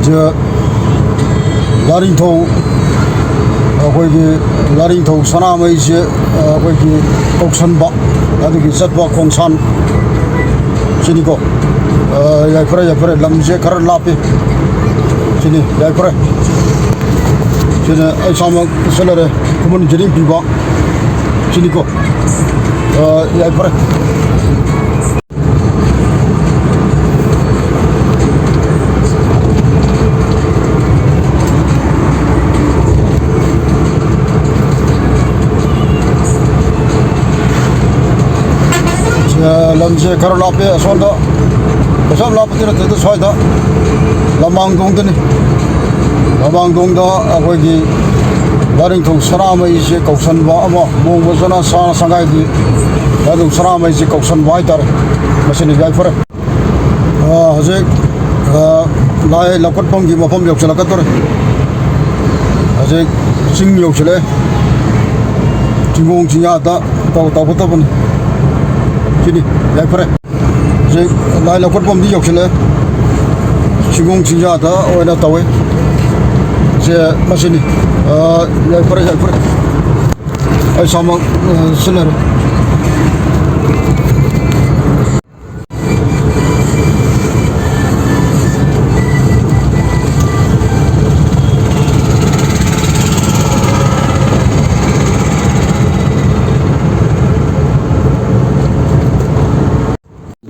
저 라링통 거기 라링통 서남의지 거기 곡선박 나도 satba 공산 지니고 야프레 람제 카를 라피 지니 야프레 지니 아이사마 설레레 그분 지린 비바 지니고 야프레 lamse kar lape sonda kasam lape tira tida soida lamang dong dini lamang dong da akoi gi laring thong sarama ise kausan ba ama mong bosana sa sangai gi laring sarama ise kausan ba itar masini gai fore haje lai lakot pom gi mapom yok chala kator haje sing yok chale jingong jiya da taw taw ta bun Sini, ya pare. Jadi, lai lakot bom di yok sila. Singgung sinja ada, oh ada tahu. Saya masih ni, ya pare. Ay sama sila.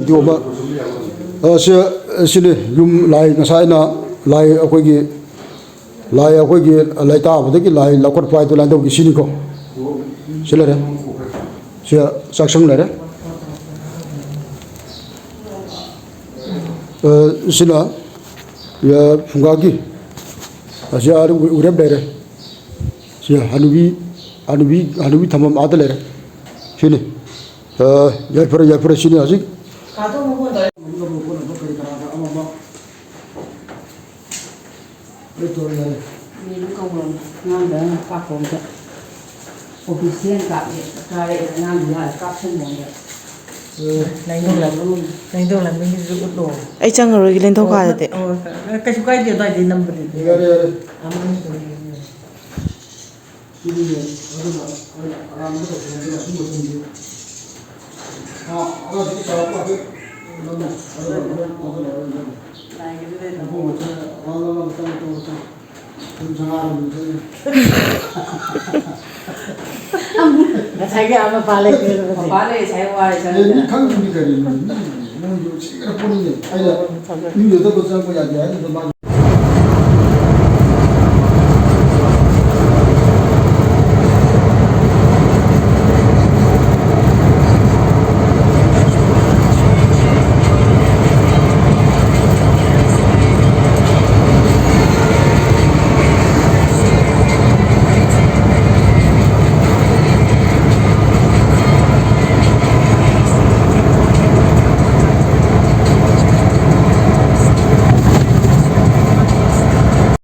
Video ba sini yum lai ngasai na lai akoi gi lai ta ba de lai lakot pai to lai do gi sini ko sila re sia saksang le re sila ya phunga gi asia aru urep le re sia hanubi thamam adale re sini ya pura sini asik 가도 먹고 널 miếng công luôn ngon đấy cặp cùng chứ official cặp cái ngon thì là cặp chân mồm đấy lấy đồ là mình giữ đồ ấy chăng rồi lên thâu khoa rồi cái chú cái điều này thì nằm bên 자기 아마 발레 발레 잘 와요 저는 한국이 그리는 뭐 이거 지금 보는 게 아니라 이거 여덟 번 잡고 야지 아니